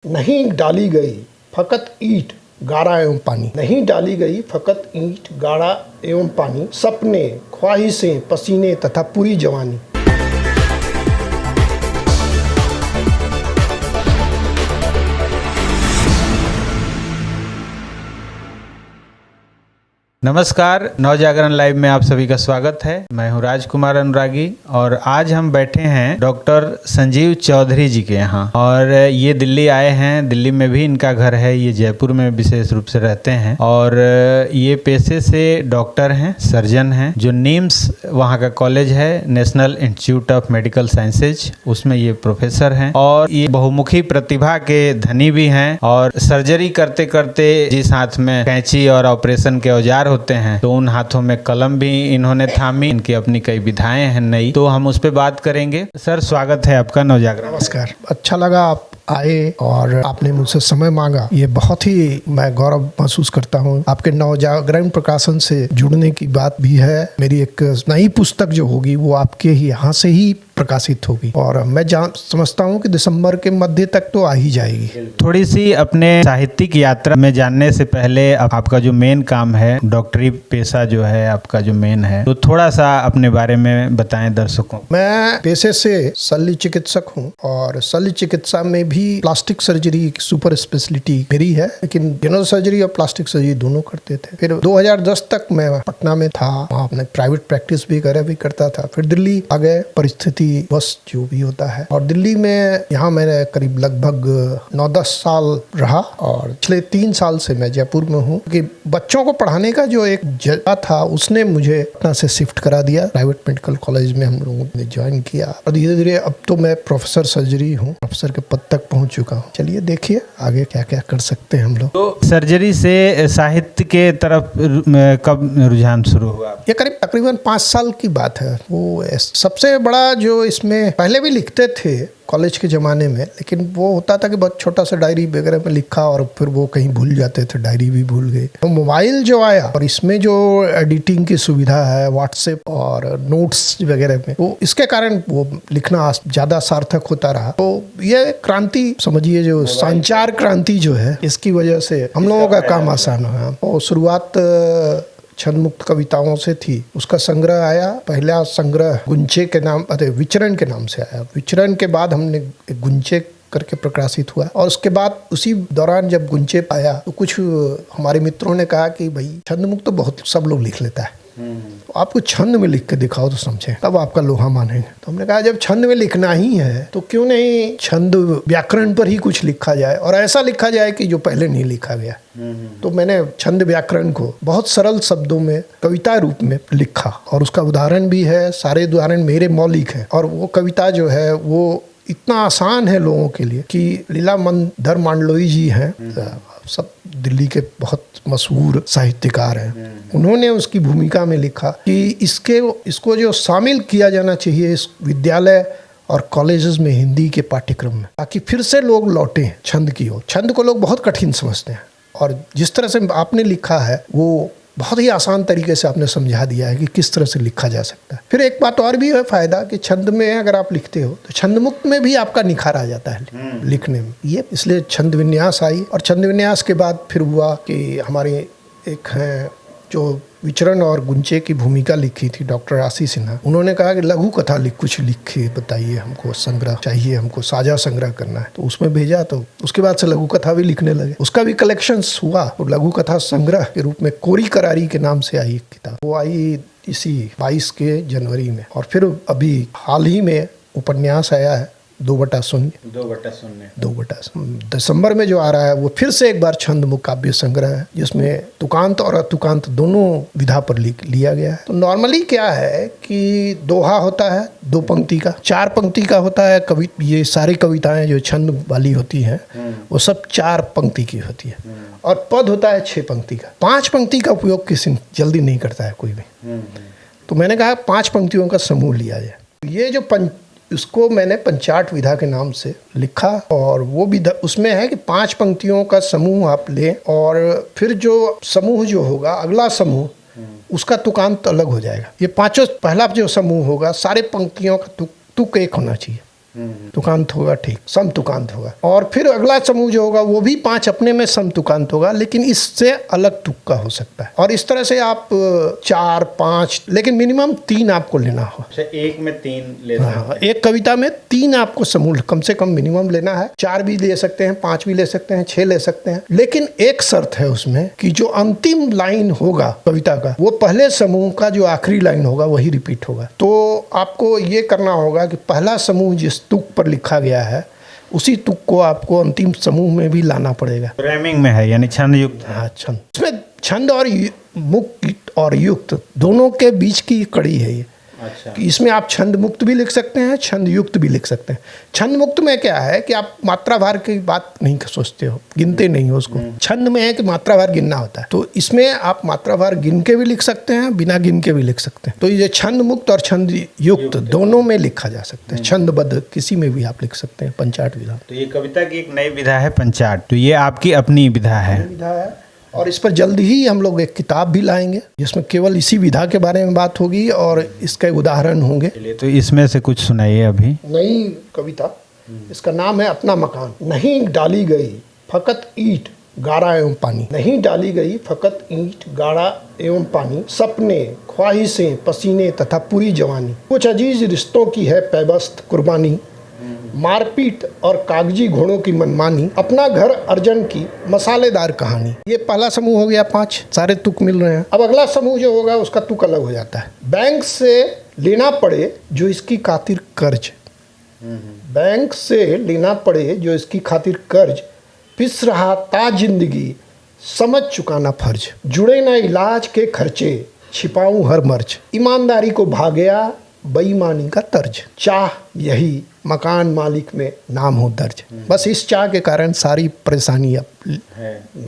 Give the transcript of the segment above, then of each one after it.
नहीं डाली गई फकत ईंट गाढ़ा एवं पानी। नहीं डाली गई फकत ईंट गाढ़ा एवं पानी, सपने ख्वाहिशें पसीने तथा पूरी जवानी। नमस्कार, नवजागरण लाइव में आप सभी का स्वागत है। मैं हूं राजकुमार अनुरागी और आज हम बैठे हैं डॉक्टर संजीव चौधरी जी के यहाँ और ये दिल्ली आए हैं। दिल्ली में भी इनका घर है, ये जयपुर में विशेष रूप से रहते हैं और ये पेशे से डॉक्टर हैं, सर्जन हैं। जो नीम्स वहाँ का कॉलेज है, national institute of medical sciences, उसमें ये प्रोफेसर हैं और ये बहुमुखी प्रतिभा के धनी भी हैं। और सर्जरी करते करते जिस हाथ में कैंची और ऑपरेशन के औजार होते हैं तो उन हाथों में कलम भी इन्होंने थामी। इनकी अपनी कई विधाएं हैं नई, तो हम उस पर बात करेंगे। सर, स्वागत है आपका नवजागरण। नमस्कार, अच्छा लगा आप आए और आपने मुझसे समय मांगा। ये बहुत ही मैं गौरव महसूस करता हूँ। आपके नवजागरण प्रकाशन से जुड़ने की बात भी है। मेरी एक नई पुस्तक जो होगी वो आपके ही यहाँ से ही प्रकाशित होगी और मैं समझता हूँ कि दिसंबर के मध्य तक तो आ ही जाएगी। थोड़ी सी अपने साहित्यिक यात्रा में जानने से पहले आपका जो मेन काम है, डॉक्टरी पेशा जो है आपका जो मेन है, तो थोड़ा सा अपने बारे में बताएं दर्शकों। मैं पेशे से शल्य चिकित्सक हूँ और शल्य चिकित्सा में भी प्लास्टिक सर्जरी सुपर स्पेशलिटी मेरी है, लेकिन जनरल सर्जरी और प्लास्टिक सर्जरी दोनों करते थे। फिर 2010 तक मैं पटना में था, वहाँ अपने प्राइवेट प्रैक्टिस भी करता था। फिर दिल्ली आ गए, परिस्थिति बस जो भी होता है, और दिल्ली में यहाँ मैंने करीब लगभग 9-10 साल रहा और पिछले 3 साल से मैं जयपुर में हूँ। कि बच्चों को पढ़ाने का जो एक जगह था उसने मुझे पटना से शिफ्ट करा दिया। प्राइवेट मेडिकल कॉलेज में हम लोगों ने ज्वाइन किया और धीरे धीरे अब तो मैं प्रोफेसर सर्जरी हूँ, प्रोफेसर के पद तक पहुँच चुका हूँ। चलिए देखिए आगे क्या क्या कर सकते हैं हम लोग। तो सर्जरी से साहित्य के तरफ कब रुझान शुरू हुआ? ये करीब तकरीबन 5 साल की बात है। वो सबसे बड़ा जो इसमें पहले भी लिखते थे कॉलेज के ज़माने में, लेकिन वो होता था कि बहुत छोटा सा डायरी वगैरह में लिखा और फिर वो कहीं भूल जाते थे, डायरी भी भूल गए। तो मोबाइल जो आया और इसमें जो एडिटिंग की सुविधा है, व्हाट्सएप और नोट्स वगैरह में, तो इसके कारण वो लिखना ज़्यादा सार्थक होता रहा। तो ये क्रांति समझिए, जो संचार क्रांति जो है, इसकी वजह से हम लोगों का काम आसान हुआ। और शुरुआत छंद मुक्त कविताओं से थी। उसका संग्रह आया, पहला संग्रह गुंचे के नाम, विचरण के नाम से आया। विचरण के बाद हमने गुंचे करके प्रकाशित हुआ और उसके बाद उसी दौरान जब गुंचे पाया तो कुछ हमारे मित्रों ने कहा कि भाई छंद मुक्त तो बहुत सब लोग लिख लेता है, तो आपको छंद में लिख के दिखाओ तो समझें, तब आपका लोहा मानेंगे। तो हमने कहा जब छंद में लिखना ही है तो क्यों नहीं छंद व्याकरण पर ही कुछ लिखा जाए और ऐसा लिखा जाए कि जो पहले नहीं लिखा गया। तो मैंने छंद व्याकरण को बहुत सरल शब्दों में कविता रूप में लिखा और उसका उदाहरण भी है। सारे उदाहरण मेरे मौलिक हैं और वो कविता जो है वो इतना आसान है लोगों के लिए कि लीलाधर मांडलोई जी हैं, सब दिल्ली के बहुत मशहूर साहित्यकार हैं। उन्होंने उसकी भूमिका में लिखा कि इसको जो शामिल किया जाना चाहिए इस विद्यालय और कॉलेजेस में हिंदी के पाठ्यक्रम में, ताकि फिर से लोग लौटें छंद की ओर। छंद को लोग बहुत कठिन समझते हैं और जिस तरह से आपने लिखा है वो बहुत ही आसान तरीके से आपने समझा दिया है कि किस तरह से लिखा जा सकता है। फिर एक बात और भी है फायदा कि छंद में अगर आप लिखते हो तो छंद मुक्त में भी आपका निखार आ जाता है लिखने में। ये इसलिए छंद विन्यास आई और छंद विन्यास के बाद फिर हुआ कि हमारे एक हैं जो विचरण और गुंचे की भूमिका लिखी थी, डॉक्टर आशीष सिन्हा। उन्होंने कहा कि लघु कथा कुछ लिखे बताइए, हमको संग्रह चाहिए, हमको साझा संग्रह करना है। तो उसमें भेजा, तो उसके बाद से लघु कथा भी लिखने लगे। उसका भी कलेक्शंस हुआ और लघु कथा संग्रह के रूप में कोरी करारी के नाम से आई किताब। वो आई इसी 22 के जनवरी में। और फिर अभी हाल ही में उपन्यास आया है 2/0 दिसंबर में जो आ रहा है वो फिर से एक बार छंद मुक्त काव्य संग्रह है, जिसमें तुकांत और अतुकांत दोनों विधा पर लिया गया है। तो नॉर्मली क्या है कि दोहा होता है 2 पंक्ति का, 4 पंक्ति का होता है ये सारी कविताएं जो छंद वाली होती हैं वो सब 4 पंक्ति की होती है और पद होता है 6 पंक्ति का। 5 पंक्ति का उपयोग किसी जल्दी नहीं करता है कोई भी। तो मैंने कहा 5 पंक्तियों का समूह लिया जाए। ये जो उसको मैंने पंचाट विधा के नाम से लिखा और वो भी उसमें है कि 5 पंक्तियों का समूह आप लें और फिर जो समूह जो होगा अगला समूह उसका तुकांत अलग हो जाएगा। ये 5 पहला जो समूह होगा सारे पंक्तियों का तुक एक होना चाहिए। तुकांत होगा, ठीक, समतुकांत होगा। और फिर अगला समूह जो होगा वो भी 5 अपने में समतुकांत होगा, लेकिन इससे अलग तुक का हो सकता है। और इस तरह से आप 4, 5, लेकिन मिनिमम 3 आपको लेना हो। एक में 3 ले सकते हैं। हाँ, एक कविता में 3 आपको समूह कम से कम मिनिमम लेना है। 4 भी ले सकते हैं, 5 भी ले सकते हैं, 6 ले सकते हैं, लेकिन एक शर्त है उसमें कि जो अंतिम लाइन होगा कविता का, वो पहले समूह का जो आखिरी लाइन होगा वही रिपीट होगा। तो आपको ये करना होगा कि पहला समूह जिस तुक पर लिखा गया है उसी तुक को आपको अंतिम समूह में भी लाना पड़ेगा। रैमिंग में है, यानी छंद युक्त है। हाँ, छंद, इसमें छंद और मुक्त और युक्त दोनों के बीच की कड़ी है ये। अच्छा। कि इसमें आप छंद मुक्त भी लिख सकते हैं, छंद युक्त भी लिख सकते हैं। छंद मुक्त में क्या है कि आप मात्रा भार की बात नहीं सोचते हो, गिनते नहीं हो उसको। छंद में है कि मात्रा भार गिनना होता है, तो इसमें आप मात्रा भार गिन के भी लिख सकते हैं, बिना गिन के भी लिख सकते हैं। तो ये छंद मुक्त और छंद युक्त दोनों में लिखा जा सकता है। छंदबद्ध किसी में भी आप लिख सकते हैं, पंचाट विधा। तो ये कविता की एक नई विधा है पंचाट, तो ये आपकी अपनी विधा है। विधा है, और इस पर जल्द ही हम लोग एक किताब भी लाएंगे जिसमें केवल इसी विधा के बारे में बात होगी और इसके उदाहरण होंगे। चलिए, तो इसमें से कुछ सुनाइए अभी। नई कविता, इसका नाम है अपना मकान। नहीं डाली गई फकत ईंट गाढ़ा एवं पानी, नहीं डाली गई फकत ईंट गाढ़ा एवं पानी, सपने, ख्वाहिशें, पसीने तथा पूरी जवानी, कुछ अजीज रिश्तों की है पैबस्त कुर्बानी, मारपीट और कागजी घोड़ों की मनमानी, अपना घर अर्जन की मसालेदार कहानी। ये पहला समूह हो गया, 5 सारे तुक मिल रहे हैं। अब अगला समूह जो होगा उसका तुक अलग हो जाता है। बैंक से लेना पड़े जो इसकी खातिर कर्ज, बैंक से लेना पड़े जो इसकी खातिर कर्ज, पिस रहा ता जिंदगी समझ चुकाना फर्ज, जुड़े ना इलाज के खर्चे छिपाऊं हर मर्ज, ईमानदारी को भागया बेईमानी का तर्ज, चाह यही मकान मालिक में नाम हो दर्ज। बस इस चाह के कारण सारी परेशानी अब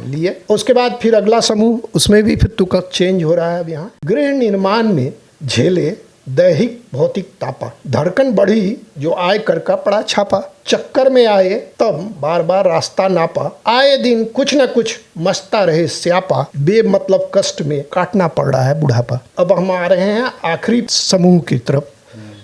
लिए। उसके बाद फिर अगला समूह, उसमें भी फिर तुक चेंज हो रहा है अब यहाँ। गृह निर्माण में झेले दैहिक भौतिक तापा, धड़कन बढ़ी जो आय कर का पड़ा छापा, चक्कर में आए तब बार बार रास्ता नापा, आए दिन कुछ न कुछ मस्ता रहे स्यापा, बेमतलब कष्ट में काटना पड़ रहा है बुढ़ापा। अब हम आ रहे हैं आखिरी समूह की तरफ,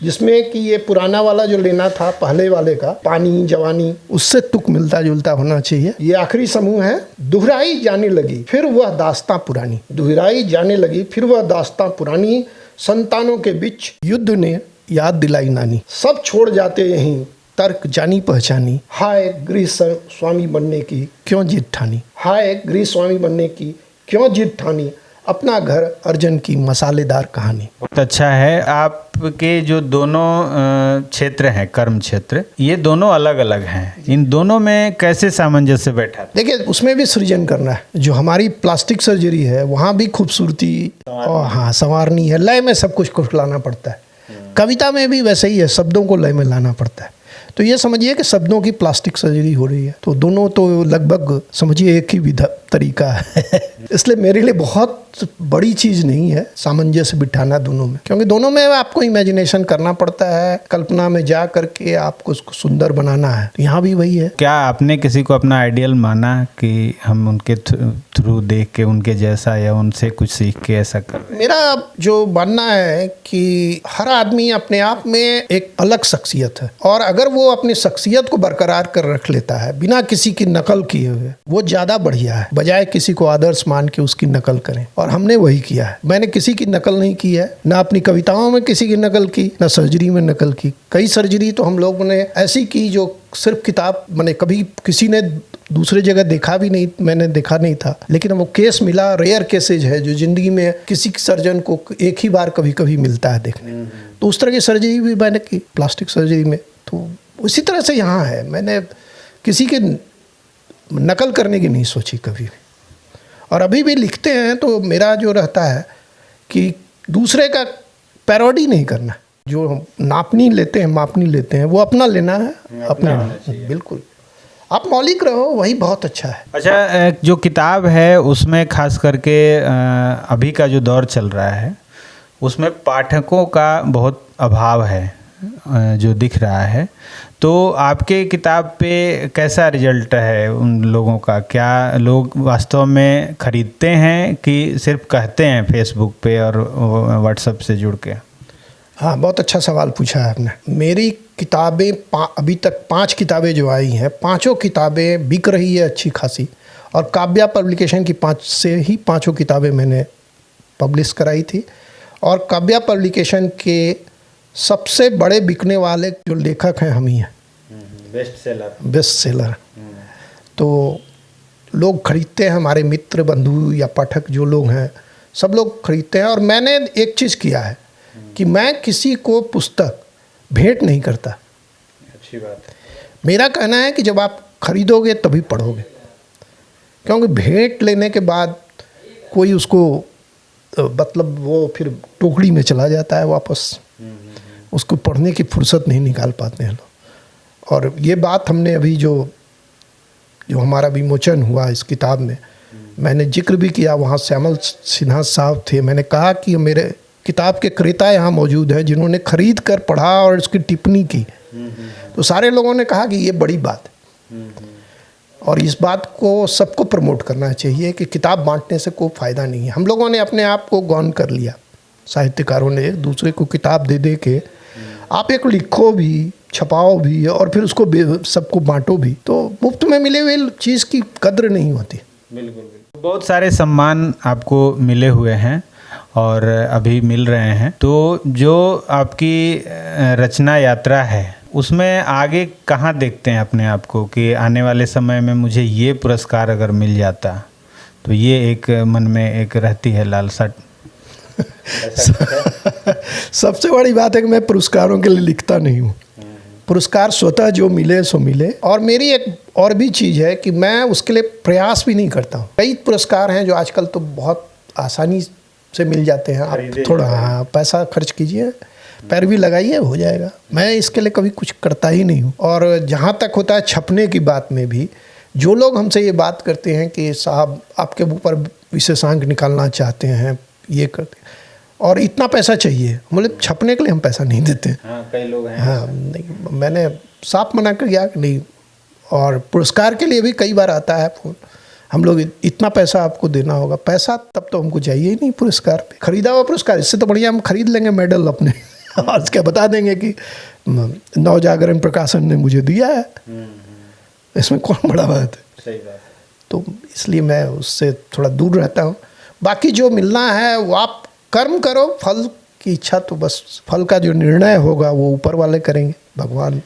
जिसमें कि ये पुराना वाला जो लेना था पहले वाले का, पानी जवानी, उससे तुक मिलता जुलता होना चाहिए। ये आखिरी समूह है। दुहराई जाने लगी फिर वह दास्तां पुरानी, दुहराई जाने लगी फिर वह दास्तां पुरानी, संतानों के बीच युद्ध ने याद दिलाई नानी, सब छोड़ जाते यहीं तर्क जानी पहचानी, हाय गृह स्वामी बनने की क्यों जिद ठानी, हाय गृह स्वामी बनने की क्यों जिद ठानी, अपना घर अर्जन की मसालेदार कहानी। बहुत अच्छा है। आपके जो दोनों क्षेत्र हैं, कर्म क्षेत्र, ये दोनों अलग अलग हैं, इन दोनों में कैसे सामंजस्य बैठा? देखिए, उसमें भी सृजन करना है। जो हमारी प्लास्टिक सर्जरी है वहाँ भी खूबसूरती और हाँ संवारनी है, लय में सब कुछ लाना पड़ता है। कविता में भी वैसे ही है, शब्दों को लय में लाना पड़ता है। तो ये समझिए कि शब्दों की प्लास्टिक सर्जरी हो रही है, तो दोनों तो लगभग समझिए एक ही विधा तरीका है। इसलिए मेरे लिए बहुत बड़ी चीज़ नहीं है सामंजस्य बिठाना दोनों में, क्योंकि दोनों में आपको इमेजिनेशन करना पड़ता है, कल्पना में जा करके आपको उसको सुंदर बनाना है। तो यहाँ भी वही है। क्या आपने किसी को अपना आइडियल माना कि हम उनके थ्रू देख के उनके जैसा या उनसे कुछ सीख के ऐसा कर रहे हैं? मेरा जो मानना है कि हर आदमी अपने आप में एक अलग शख्सियत है, और अगर वो अपनी शख्सियत को बरकरार कर रख लेता है बिना किसी की नकल किए हुए, वो ज़्यादा बढ़िया है, बजाय किसी को आदर्श मान के उसकी नकल करें। और हमने वही किया है। मैंने किसी की नकल नहीं की है, ना अपनी कविताओं में किसी की नकल की, ना सर्जरी में नकल की। कई सर्जरी तो हम लोगों ने ऐसी की जो सिर्फ किताब मैंने कभी किसी ने दूसरे जगह देखा भी नहीं, मैंने देखा नहीं था, लेकिन वो केस मिला। रेयर केसेज है जो जिंदगी में किसी सर्जन को एक ही बार कभी कभी मिलता है देखने। तो उस तरह की सर्जरी भी मैंने की प्लास्टिक सर्जरी में। तो उसी तरह से यहाँ है, मैंने किसी के नकल करने की नहीं सोची कभी भी। और अभी भी लिखते हैं तो मेरा जो रहता है कि दूसरे का पैरोडी नहीं करना। जो हम नापनी लेते हैं, मापनी लेते हैं, वो अपना लेना है, अपना बिल्कुल। आप मौलिक रहो, वही बहुत अच्छा है। अच्छा, जो किताब है उसमें खास करके अभी का जो दौर चल रहा है उसमें पाठकों का बहुत अभाव है जो दिख रहा है, तो आपके किताब पे कैसा रिजल्ट है उन लोगों का? क्या लोग वास्तव में खरीदते हैं कि सिर्फ कहते हैं फेसबुक पे और व्हाट्सएप से जुड़ के? हाँ, बहुत अच्छा सवाल पूछा है आपने। मेरी किताबें अभी तक 5 किताबें जो आई हैं, पाँचों किताबें बिक रही है अच्छी खासी, और काव्या पब्लिकेशन की 5 से ही पाँचों किताबें मैंने पब्लिश कराई थी। और काव्या पब्लिकेशन के सबसे बड़े बिकने वाले जो लेखक हैं हम ही हैं, बेस्ट सेलर। तो लोग खरीदते हैं, हमारे मित्र बंधु या पाठक जो लोग हैं सब लोग खरीदते हैं। और मैंने एक चीज़ किया है कि मैं किसी को पुस्तक भेंट नहीं करता। अच्छी बात है। मेरा कहना है कि जब आप खरीदोगे तभी पढ़ोगे, क्योंकि भेंट लेने के बाद कोई उसको मतलब वो फिर टोकरी में चला जाता है वापस, उसको पढ़ने की फुर्सत नहीं निकाल पाते हैं लोग। और ये बात हमने अभी जो हमारा विमोचन हुआ इस किताब में, मैंने जिक्र भी किया, वहाँ श्यामल सिन्हा साहब थे। मैंने कहा कि मेरे किताब के क्रेता यहाँ मौजूद हैं जिन्होंने खरीद कर पढ़ा और इसकी टिप्पणी की। तो सारे लोगों ने कहा कि ये बड़ी बात है, और इस बात को सबको प्रमोट करना चाहिए कि किताब बांटने से कोई फ़ायदा नहीं है। हम लोगों ने अपने आप को गौन कर लिया, साहित्यकारों ने एक दूसरे को किताब दे दे के, आप एक लिखो भी, छपाओ भी, और फिर उसको सबको बांटो भी, तो मुफ्त में मिले हुए चीज़ की कद्र नहीं होती। बिल्कुल। बहुत सारे सम्मान आपको मिले हुए हैं और अभी मिल रहे हैं। तो जो आपकी रचना यात्रा है उसमें आगे कहाँ देखते हैं अपने आप को कि आने वाले समय में मुझे ये पुरस्कार अगर मिल जाता, तो ये एक मन में एक रहती है लालसा। सबसे बड़ी बात है कि मैं पुरस्कारों के लिए लिखता नहीं हूँ। पुरस्कार स्वतः जो मिले सो मिले। और मेरी एक और भी चीज़ है कि मैं उसके लिए प्रयास भी नहीं करता हूँ। कई पुरस्कार हैं जो आजकल तो बहुत आसानी से मिल जाते हैं, आप थोड़ा पैसा खर्च कीजिए, पैरवी लगाइए, हो जाएगा। मैं इसके लिए कभी कुछ करता ही नहीं हूँ। और जहाँ तक होता है छपने की बात में भी, जो लोग हमसे ये बात करते हैं कि साहब आपके ऊपर विशेषांक निकालना चाहते हैं, ये करते हैं और इतना पैसा चाहिए, मतलब छपने के लिए हम पैसा नहीं देते। हाँ, कई लोग हैं। हाँ, नहीं, मैंने साफ मना कर दिया कि नहीं। और पुरस्कार के लिए भी कई बार आता है फ़ोन, हम लोग इतना पैसा आपको देना होगा। पैसा तब तो हमको चाहिए ही नहीं पुरस्कार पे, खरीदा हुआ पुरस्कार, इससे तो बढ़िया हम खरीद लेंगे मेडल अपने आज क्या बता देंगे कि नवजागरण प्रकाशन ने मुझे दिया है, इसमें कौन बड़ा बात है। सही बात है। तो इसलिए मैं उससे थोड़ा दूर रहता हूँ। बाकी जो मिलना है वो आप कर्म करो, फल की इच्छा तो बस फल का जो निर्णय होगा वो ऊपर वाले करेंगे, भगवान।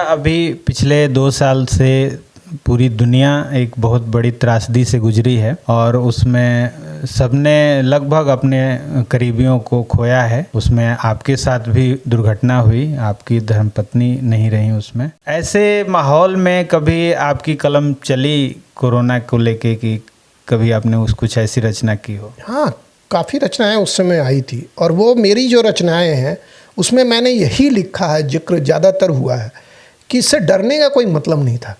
अभी पिछले 2 साल से पूरी दुनिया एक बहुत बड़ी त्रासदी से गुजरी है और उसमें सबने लगभग अपने करीबियों को खोया है। उसमें आपके साथ भी दुर्घटना हुई, आपकी धर्मपत्नी नहीं रही उसमें। ऐसे माहौल में कभी आपकी कलम चली कोरोना को लेके कि कभी आपने कुछ ऐसी रचना की हो? हाँ, काफ़ी रचनाएं उस समय आई थी, और वो मेरी जो रचनाएं हैं उसमें मैंने यही लिखा है, जिक्र ज़्यादातर हुआ है कि इससे डरने का कोई मतलब नहीं था।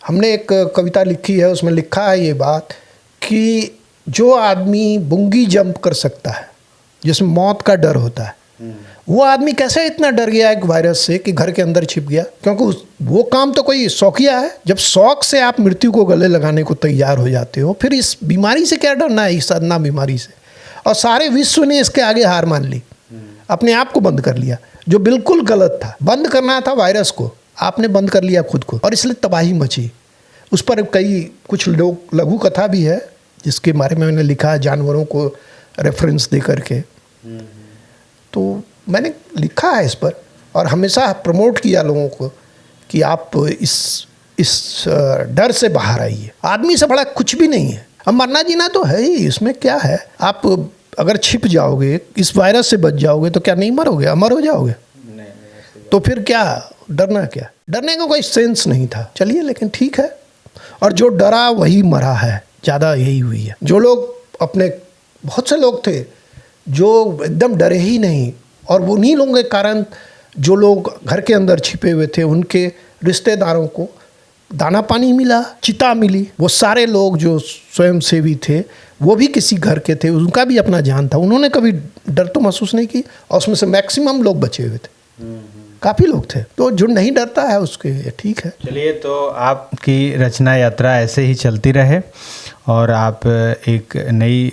हमने एक कविता लिखी है, उसमें लिखा है ये बात कि जो आदमी बुंगी जंप कर सकता है, जिसमें मौत का डर होता है, वो आदमी कैसे इतना डर गया एक वायरस से कि घर के अंदर छिप गया? क्योंकि वो काम तो कोई शौकिया है। जब शौक से आप मृत्यु को गले लगाने को तैयार हो जाते हो, फिर इस बीमारी से क्या डरना है, इस अदना बीमारी से। और सारे विश्व ने इसके आगे हार मान ली, अपने आप को बंद कर लिया, जो बिल्कुल गलत था। बंद करना था वायरस को, आपने बंद कर लिया खुद को, और इसलिए तबाही मची। उस पर कुछ लोग लघु कथा भी है जिसके बारे में मैंने लिखा है, जानवरों को रेफरेंस दे करके। तो मैंने लिखा है इस पर, और हमेशा प्रमोट किया लोगों को कि आप इस डर से बाहर आइए। आदमी से बड़ा कुछ भी नहीं है, अब मरना जीना तो है ही, इसमें क्या है। आप अगर छिप जाओगे, इस वायरस से बच जाओगे तो क्या नहीं मरोगे, अमर हो जाओगे? तो फिर क्या डरना, क्या डरने का कोई सेंस नहीं था। चलिए, लेकिन ठीक है। और जो डरा वही मरा है, ज़्यादा यही हुई है। जो लोग अपने, बहुत से लोग थे जो एकदम डरे ही नहीं, और उन्हीं लोगों के कारण जो लोग घर के अंदर छिपे हुए थे, उनके रिश्तेदारों को दाना पानी मिला, चिता मिली। वो सारे लोग जो स्वयंसेवी थे वो भी किसी घर के थे, उनका भी अपना जान था, उन्होंने कभी डर तो महसूस नहीं की, और उसमें से मैक्सिमम लोग बचे हुए थे, काफ़ी लोग थे। तो जो नहीं डरता है उसके ठीक है। चलिए, तो आपकी रचना यात्रा ऐसे ही चलती रहे और आप एक नई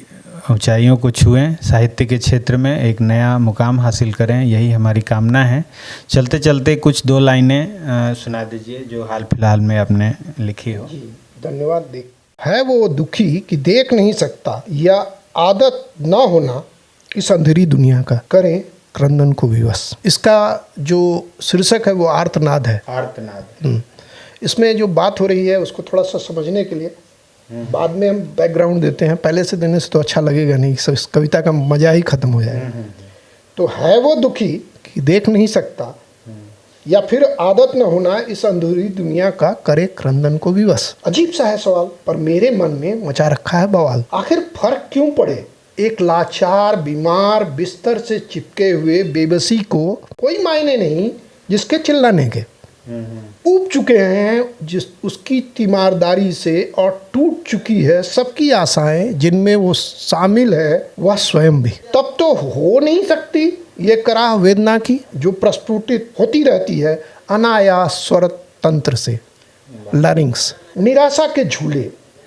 ऊंचाइयों को छुएं, साहित्य के क्षेत्र में एक नया मुकाम हासिल करें, यही हमारी कामना है। चलते चलते कुछ 2 लाइनें सुना दीजिए जो हाल फिलहाल में आपने लिखी हो। जी धन्यवाद। देख है वो दुखी कि देख नहीं सकता, या आदत ना होना इस अंधेरी दुनिया का, करे क्रंदन को विवश। इसका जो शीर्षक है वो आर्तनाद है। आर्तनाद। इसमें जो बात हो रही है उसको थोड़ा सा समझने के लिए बाद में हम बैकग्राउंड देते हैं, पहले से देने से तो अच्छा लगेगा नहीं, इस कविता का मजा ही खत्म हो जाएगा। तो है वो दुखी कि देख नहीं सकता, या फिर आदत न होना इस अंधेरी दुनिया का, करे क्रंदन को विवश। अजीब सा है सवाल, पर मेरे मन में मचा रखा है बवाल। आखिर फर्क क्यों पड़े एक लाचार बीमार बिस्तर से चिपके हुए बेबसी को, कोई मायने नहीं जिसके चिल्लाने के। ऊब चुके हैं जिस उसकी तीमारदारी से, और टूट चुकी है सबकी आशाएं जिनमें वो शामिल है वह स्वयं भी। तब तो हो नहीं सकती ये कराह वेदना की, जो प्रस्फुटित होती रहती है अनायास स्वर तंत्र से, लरिंग्स। निराशा के झूले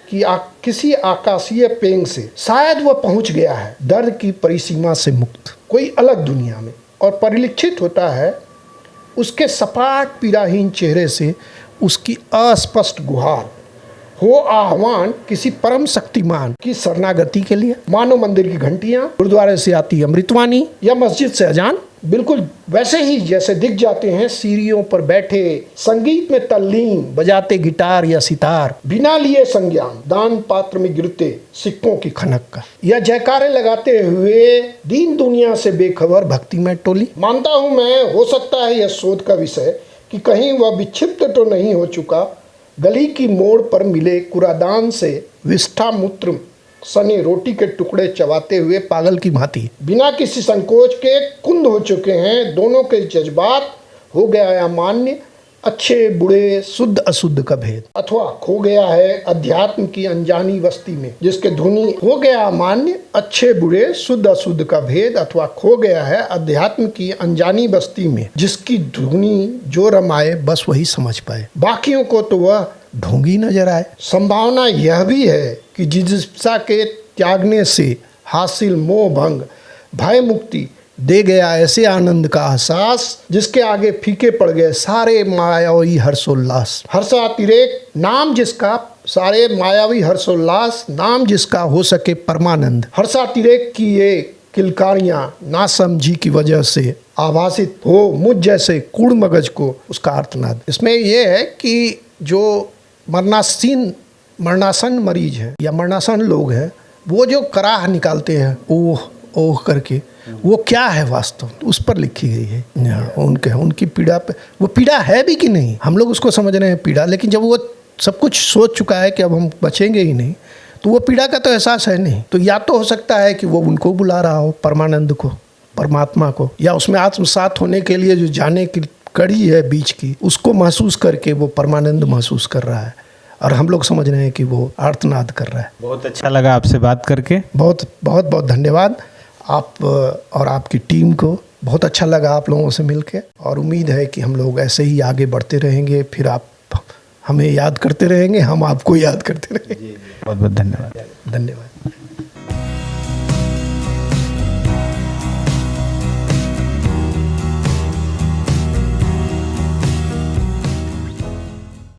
कि किसी आकाशीय पेंग से शायद वह पहुंच गया है दर्द की परिसीमा से मुक्त, कोई अलग दुनिया में, और परिलक्षित होता है उसके सपाट पीड़ाहीन चेहरे से उसकी अस्पष्ट गुहार हो आह्वान किसी परम शक्तिमान की शरणागति के लिए। मानो मंदिर की घंटियां, गुरुद्वारे से आती अमृतवाणी, या मस्जिद से अजान, बिल्कुल वैसे ही जैसे दिख जाते हैं सीढ़ियों पर बैठे संगीत में तल्लीन, बजाते गिटार या सितार, बिना लिए संज्ञान, दान पात्र में गिरते सिक्कों की खनक का, या जयकारे लगाते हुए दीन दुनिया से बेखबर भक्ति में टोली। मानता हूं मैं, हो सकता है यह शोध का विषय कि कहीं वह विक्षिप्त तो नहीं हो चुका, गली की मोड़ पर मिले कूड़ादान से विष्ठा मूत्र सने रोटी के टुकड़े चबाते हुए पागल की भांति बिना किसी संकोच के कुंद हो चुके हैं। दोनों के जज्बात हो गया अमान्य, अच्छे बुरे शुद्ध अशुद्ध का भेद, अथवा खो गया है अध्यात्म की अनजानी बस्ती में, जिसके धुनी हो गया अमान्य, अच्छे बुरे शुद्ध अशुद्ध का भेद, अथवा खो गया है अध्यात्म की अनजानी बस्ती में, जिसकी धुनी जो रमाए बस वही समझ पाए, बाकियों को तो वह ढोंगी नजर आए। संभावना यह भी है कि जिज्ञासा के त्यागने से हासिल मोह भंग, भय मुक्ति दे गया ऐसे आनंद का एहसास, जिसके आगे फीके पड़ गए सारे मायावी हर्षोल्लास। हर्षातिरेक नाम जिसका, सारे मायावी हर्षोल्लास नाम जिसका हो सके परमानंद। हर्षातिरेक की ये किलकारियां नासमझी की वजह से आभासित हो मुझ जैसे कूड़ मगज को उसका आर्तनाद। इसमें यह है कि जो मरणासन मरीज है या मरणासन लोग हैं, वो जो कराह निकालते हैं ओह ओह करके, वो क्या है वास्तव, उस पर लिखी गई है। उनकी पीड़ा पे, वो पीड़ा है भी कि नहीं, हम लोग उसको समझ रहे हैं पीड़ा, लेकिन जब वो सब कुछ सोच चुका है कि अब हम बचेंगे ही नहीं, तो वो पीड़ा का तो एहसास है नहीं। तो या तो हो सकता है कि वो उनको बुला रहा हो, परमानंद को, परमात्मा को, या उसमें आत्मसात होने के लिए जो जाने की कड़ी है बीच की, उसको महसूस करके वो परमानंद महसूस कर रहा है, और हम लोग समझ रहे हैं कि वो आर्तनाद कर रहा है। बहुत अच्छा लगा आपसे बात करके। बहुत बहुत बहुत धन्यवाद आप और आपकी टीम को। बहुत अच्छा लगा आप लोगों से मिलके, और उम्मीद है कि हम लोग ऐसे ही आगे बढ़ते रहेंगे, फिर आप हमें याद करते रहेंगे, हम आपको याद करते रहेंगे। बहुत बहुत धन्यवाद। धन्यवाद।